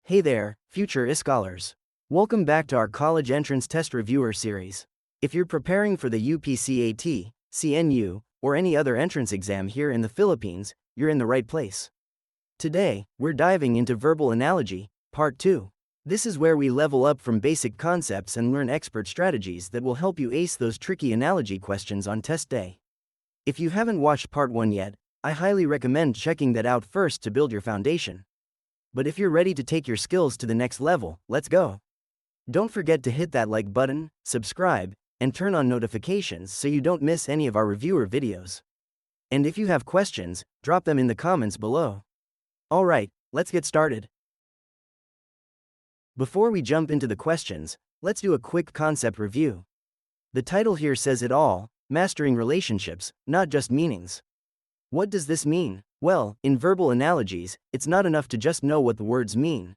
Hey there, future scholars. Welcome back to our college entrance test reviewer series. If you're preparing for the UPCAT, CNU, or any other entrance exam here in the Philippines, you're in the right place. Today, we're diving into verbal analogy, part 2. This is where we level up from basic concepts and learn expert strategies that will help you ace those tricky analogy questions on test day. If you haven't watched part 1 yet, I highly recommend checking that out first to build your foundation. But if you're ready to take your skills to the next level, let's go. Don't forget to hit that like button, subscribe, and turn on notifications so you don't miss any of our reviewer videos. And if you have questions, drop them in the comments below. Alright, let's get started. Before we jump into the questions, let's do a quick concept review. The title here says it all: mastering relationships, not just meanings. What does this mean? Well, in verbal analogies, it's not enough to just know what the words mean.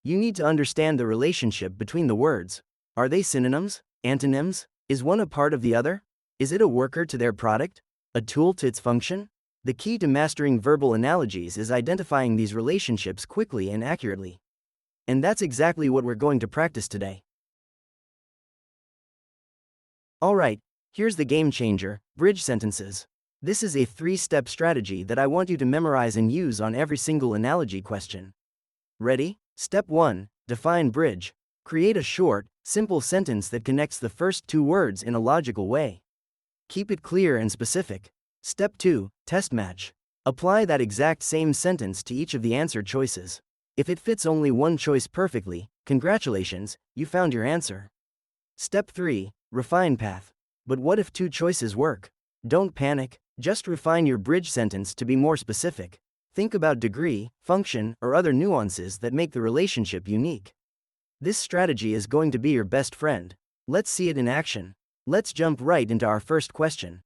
You need to understand the relationship between the words. Are they synonyms? Antonyms? Is one a part of the other? Is it a worker to their product? A tool to its function? The key to mastering verbal analogies is identifying these relationships quickly and accurately. And that's exactly what we're going to practice today. Alright, here's the game changer: bridge sentences. This is a 3-step strategy that I want you to memorize and use on every single analogy question. Ready? Step 1. Define bridge. Create a short, simple sentence that connects the first 2 words in a logical way. Keep it clear and specific. Step 2. Test match. Apply that exact same sentence to each of the answer choices. If it fits only one choice perfectly, congratulations, you found your answer. Step 3. Refine path. But what if 2 choices work? Don't panic. Just refine your bridge sentence to be more specific. Think about degree, function, or other nuances that make the relationship unique. This strategy is going to be your best friend. Let's see it in action. Let's jump right into our first question.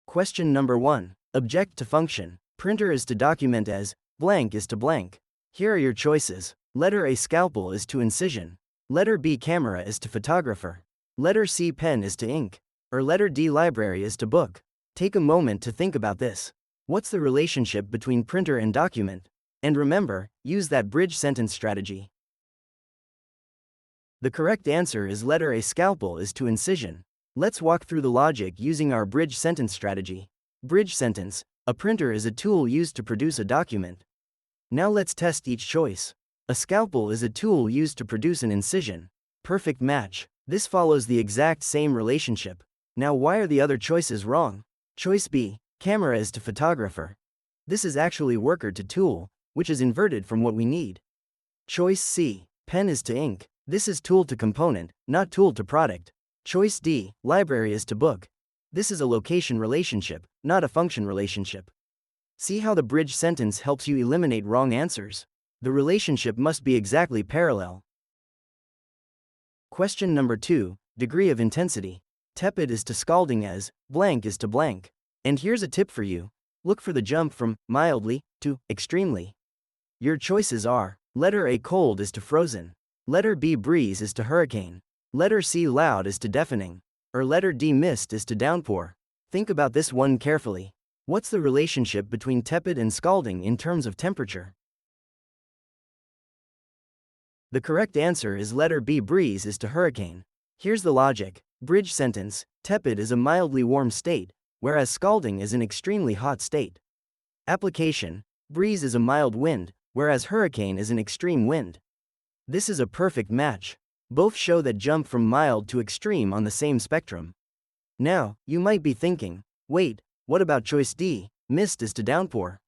Question number 1. Object to function. Printer is to document as, blank is to blank. Here are your choices. Letter A, scalpel is to incision. Letter B, camera is to photographer. Letter C, pen is to ink. Or letter D, library is to book. Take a moment to think about this. What's the relationship between printer and document? And remember, use that bridge sentence strategy. The correct answer is letter A, scalpel is to incision. Let's walk through the logic using our bridge sentence strategy. Bridge sentence: a printer is a tool used to produce a document. Now let's test each choice. A scalpel is a tool used to produce an incision. Perfect match. This follows the exact same relationship. Now why are the other choices wrong? Choice B, camera is to photographer. This is actually worker to tool, which is inverted from what we need. Choice C, pen is to ink. This is tool to component, not tool to product. Choice D, library is to book. This is a location relationship, not a function relationship. See how the bridge sentence helps you eliminate wrong answers? The relationship must be exactly parallel. Question number 2, degree of intensity. Tepid is to scalding as, blank is to blank. And here's a tip for you. Look for the jump from mildly to extremely. Your choices are: letter A, cold is to frozen. Letter B, breeze is to hurricane. Letter C, loud is to deafening. Or letter D, mist is to downpour. Think about this one carefully. What's the relationship between tepid and scalding in terms of temperature? The correct answer is letter B, breeze is to hurricane. Here's the logic. Bridge sentence: tepid is a mildly warm state, whereas scalding is an extremely hot state. Application: breeze is a mild wind, whereas hurricane is an extreme wind. This is a perfect match. Both show that jump from mild to extreme on the same spectrum. Now, you might be thinking, wait, what about choice D, mist is to downpour?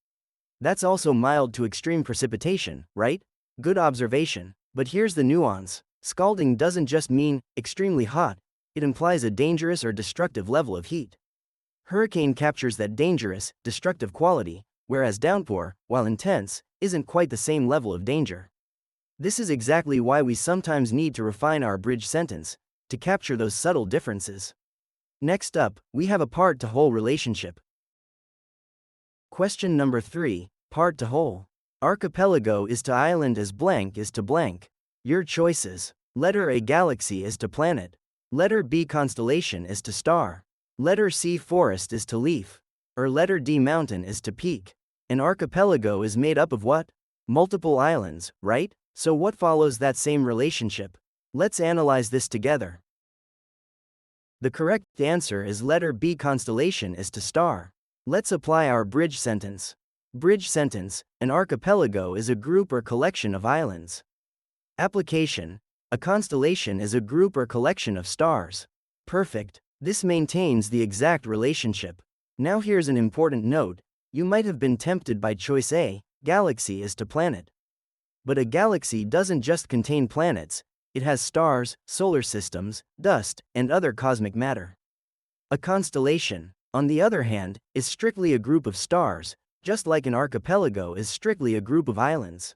That's also mild to extreme precipitation, right? Good observation. But here's the nuance. Scalding doesn't just mean extremely hot, it implies a dangerous or destructive level of heat. Hurricane captures that dangerous, destructive quality, whereas downpour, while intense, isn't quite the same level of danger. This is exactly why we sometimes need to refine our bridge sentence, to capture those subtle differences. Next up, we have a part to whole relationship. Question number 3, part to whole. Archipelago is to island as blank is to blank. Your choices: letter A, galaxy is to planet. Letter B, constellation is to star. Letter C, forest is to leaf. Or letter D, mountain is to peak. An archipelago is made up of what? Multiple islands, right? So what follows that same relationship? Let's analyze this together. The correct answer is letter B. Constellation is to star. Let's apply our bridge sentence. Bridge sentence: an archipelago is a group or collection of islands. Application: a constellation is a group or collection of stars. Perfect. This maintains the exact relationship. Now here's an important note. You might have been tempted by choice A, galaxy is to planet. But a galaxy doesn't just contain planets, it has stars, solar systems, dust, and other cosmic matter. A constellation, on the other hand, is strictly a group of stars, just like an archipelago is strictly a group of islands.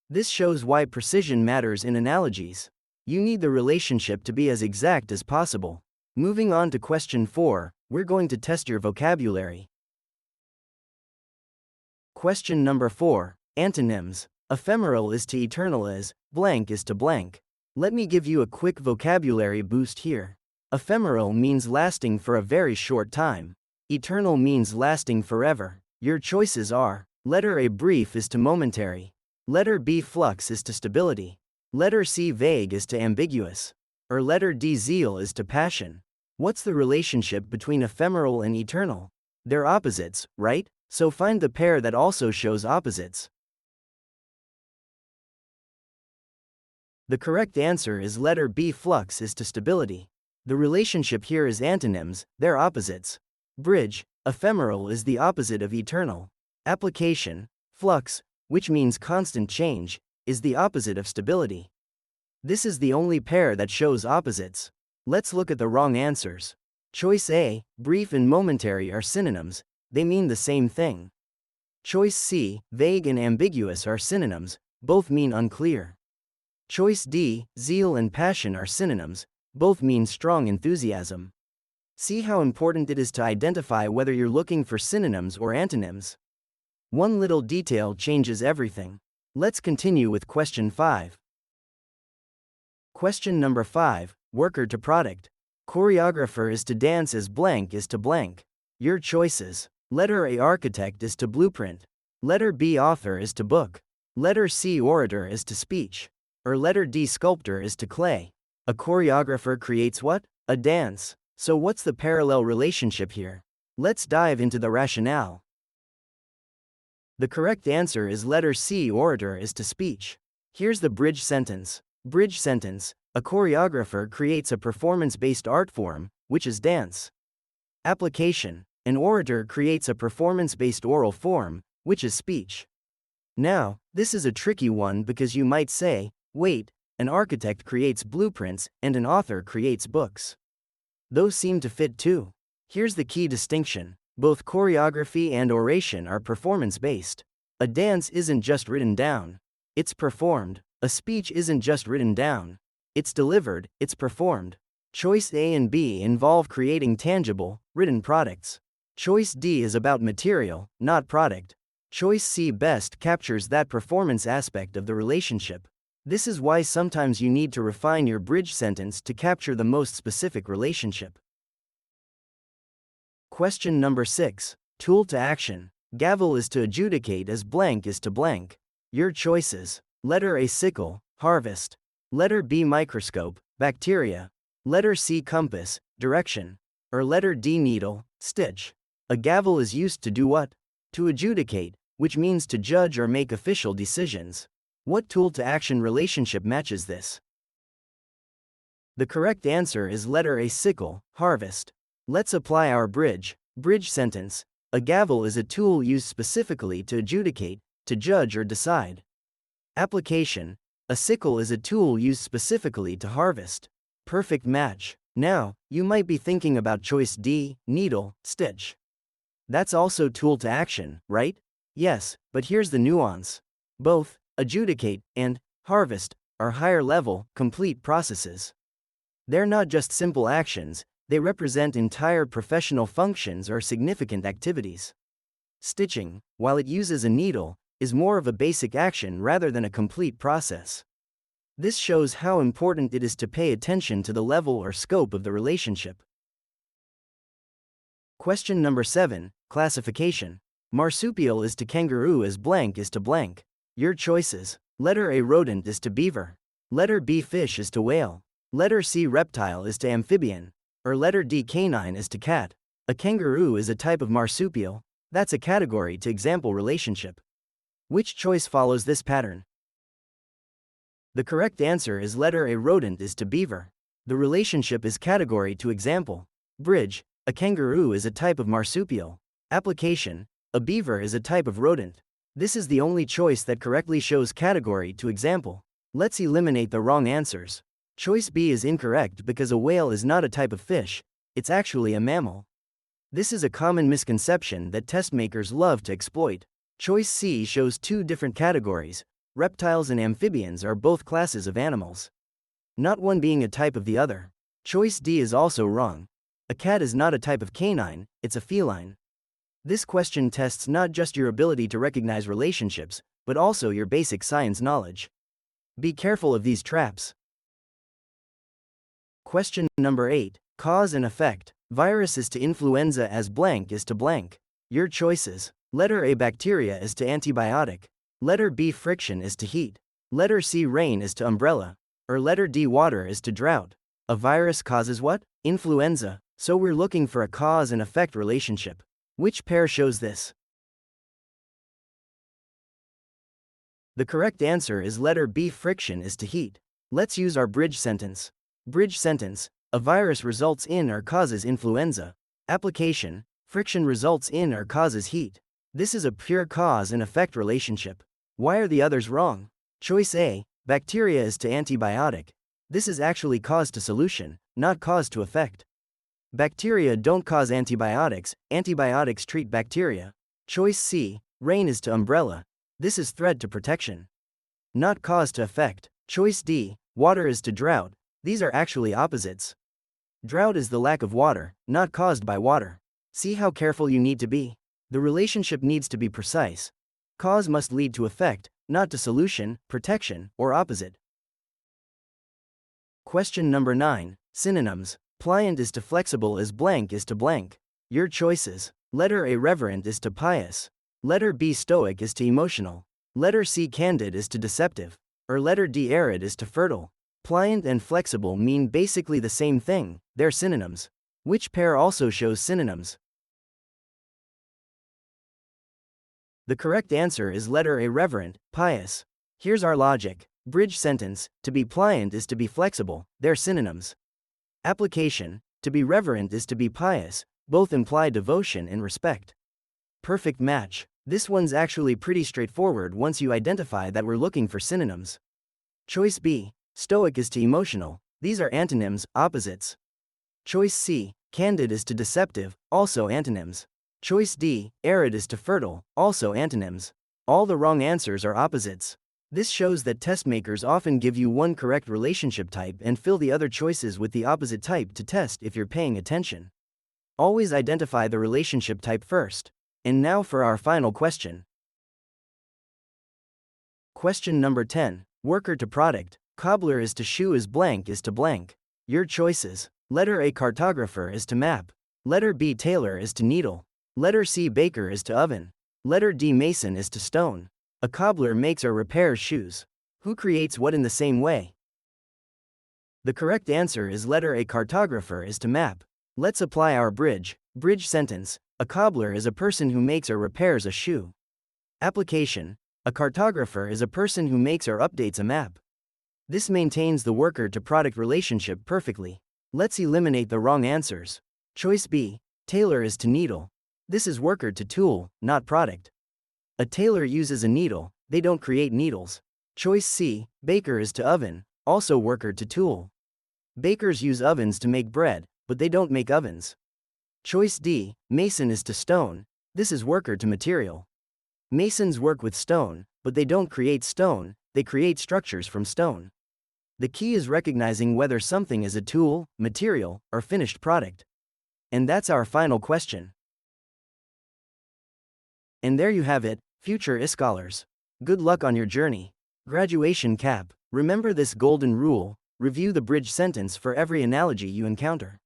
This shows why precision matters in analogies. You need the relationship to be as exact as possible. Moving on to question 4, we're going to test your vocabulary. Question number 4, antonyms. Ephemeral is to eternal as, blank is to blank. Let me give you a quick vocabulary boost here. Ephemeral means lasting for a very short time. Eternal means lasting forever. Your choices are: letter A, brief is to momentary. Letter B, flux is to stability. Letter C, vague is to ambiguous. Or letter D, zeal is to passion. What's the relationship between ephemeral and eternal? They're opposites, right? So find the pair that also shows opposites. The correct answer is letter B, flux is to stability. The relationship here is antonyms, they're opposites. Bridge: ephemeral is the opposite of eternal. Application: flux, which means constant change, is the opposite of stability. This is the only pair that shows opposites. Let's look at the wrong answers. Choice A, brief and momentary are synonyms, they mean the same thing. Choice C, vague and ambiguous are synonyms, both mean unclear. Choice D, zeal and passion are synonyms, both mean strong enthusiasm. See how important it is to identify whether you're looking for synonyms or antonyms. One little detail changes everything. Let's continue with question 5. Question number 5, worker to product. Choreographer is to dance as blank is to blank. Your choices: letter A, architect is to blueprint. Letter B, author is to book. Letter C, orator is to speech. Or letter D, sculptor is to clay. A choreographer creates what? A dance. So what's the parallel relationship here? Let's dive into the rationale. The correct answer is letter C, orator is to speech. Here's the bridge sentence. Bridge sentence: a choreographer creates a performance-based art form, which is dance. Application: an orator creates a performance-based oral form, which is speech. Now, this is a tricky one because you might say, wait, an architect creates blueprints and an author creates books. Those seem to fit too. Here's the key distinction: both choreography and oration are performance-based. A dance isn't just written down, it's performed. A speech isn't just written down, it's delivered, it's performed. Choice A and B involve creating tangible, written products. Choice D is about material, not product. Choice C best captures that performance aspect of the relationship. This is why sometimes you need to refine your bridge sentence to capture the most specific relationship. Question number 6, tool to action. Gavel is to adjudicate as blank is to blank. Your choices: letter A, sickle, harvest. Letter B, microscope, bacteria. Letter C, compass, direction. Or letter D, needle, stitch. A gavel is used to do what? To adjudicate, which means to judge or make official decisions. What tool-to-action relationship matches this? The correct answer is letter A, sickle, harvest. Let's apply our bridge sentence. A gavel is a tool used specifically to adjudicate, to judge or decide. Application: a sickle is a tool used specifically to harvest. Perfect match. Now, you might be thinking about choice D, needle, stitch. That's also tool to action, right? Yes, but here's the nuance. Both adjudicate and harvest are higher level, complete processes. They're not just simple actions, they represent entire professional functions or significant activities. Stitching, while it uses a needle, is more of a basic action rather than a complete process. This shows how important it is to pay attention to the level or scope of the relationship. Question number 7, classification. Marsupial is to kangaroo as blank is to blank. Your choices. Letter A rodent is to beaver. Letter B fish is to whale. Letter C reptile is to amphibian. Or letter D canine is to cat. A kangaroo is a type of marsupial. That's a category to example relationship. Which choice follows this pattern? The correct answer is letter A rodent is to beaver. The relationship is category to example. Bridge. A kangaroo is a type of marsupial. Application. A beaver is a type of rodent. This is the only choice that correctly shows category to example. Let's eliminate the wrong answers. Choice B is incorrect because a whale is not a type of fish, it's actually a mammal. This is a common misconception that test makers love to exploit. Choice C shows two different categories. Reptiles and amphibians are both classes of animals, not one being a type of the other. Choice D is also wrong. A cat is not a type of canine, it's a feline. This question tests not just your ability to recognize relationships, but also your basic science knowledge. Be careful of these traps. Question number 8. Cause and effect. Virus is to influenza as blank is to blank. Your choices. Letter A bacteria is to antibiotic. Letter B friction is to heat. Letter C rain is to umbrella. Or letter D water is to drought. A virus causes what? Influenza. So we're looking for a cause and effect relationship. Which pair shows this? The correct answer is letter B friction is to heat. Let's use our bridge sentence. Bridge sentence. A virus results in or causes influenza. Application. Friction results in or causes heat. This is a pure cause and effect relationship. Why are the others wrong? Choice A. Bacteria is to antibiotic. This is actually cause to solution, not cause to effect. Bacteria don't cause antibiotics, antibiotics treat bacteria. Choice C. Rain is to umbrella. This is threat to protection, not cause to effect. Choice D. Water is to drought. These are actually opposites. Drought is the lack of water, not caused by water. See how careful you need to be? The relationship needs to be precise. Cause must lead to effect, not to solution, protection, or opposite. Question number 9. Synonyms. Pliant is to flexible as blank is to blank. Your choices. Letter A reverent is to pious. Letter B stoic is to emotional. Letter C candid is to deceptive. Or letter D arid is to fertile. Pliant and flexible mean basically the same thing, they're synonyms. Which pair also shows synonyms? The correct answer is letter A reverent, pious. Here's our logic. Bridge sentence. To be pliant is to be flexible, they're synonyms. Application. To be reverent is to be pious, both imply devotion and respect. Perfect match. This one's actually pretty straightforward once you identify that we're looking for synonyms. Choice B. Stoic is to emotional. These are antonyms, opposites. Choice C. Candid is to deceptive, also antonyms. Choice D. Arid is to fertile, also antonyms. All the wrong answers are opposites. This shows that test makers often give you one correct relationship type and fill the other choices with the opposite type to test if you're paying attention. Always identify the relationship type first. And now for our final question. Question number 10. Worker to product. Cobbler is to shoe as blank is to blank. Your choices. Letter A cartographer is to map. Letter B tailor is to needle. Letter C baker is to oven. Letter D mason is to stone. A cobbler makes or repairs shoes. Who creates what in the same way? The correct answer is letter A cartographer is to map. Let's apply our bridge sentence. A cobbler is a person who makes or repairs a shoe. Application. A cartographer is a person who makes or updates a map. This maintains the worker to product relationship perfectly. Let's eliminate the wrong answers. Choice B. Tailor is to needle. This is worker to tool, not product. A tailor uses a needle, they don't create needles. Choice C. Baker is to oven, also worker to tool. Bakers use ovens to make bread, but they don't make ovens. Choice D. Mason is to stone. This is worker to material. Masons work with stone, but they don't create stone, they create structures from stone. The key is recognizing whether something is a tool, material, or finished product. And that's our final question. And there you have it, future scholars. Good luck on your journey. Graduation cap. Remember this golden rule: review the bridge sentence for every analogy you encounter.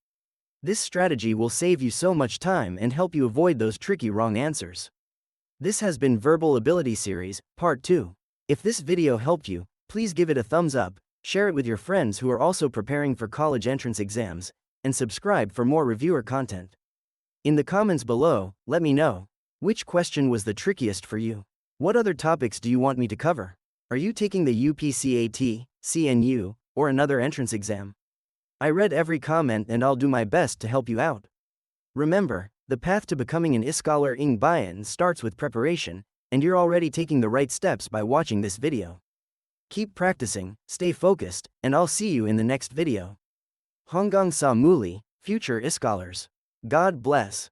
This strategy will save you so much time and help you avoid those tricky wrong answers. This has been Verbal Ability Series, Part 2. If this video helped you, please give it a thumbs up, share it with your friends who are also preparing for college entrance exams, and subscribe for more reviewer content. In the comments below, let me know, which question was the trickiest for you? What other topics do you want me to cover? Are you taking the UPCAT, CNU, or another entrance exam? I read every comment and I'll do my best to help you out. Remember, the path to becoming an scholar ng bayan starts with preparation, and you're already taking the right steps by watching this video. Keep practicing, stay focused, and I'll see you in the next video. Hanggang sa muli, future scholars. God bless.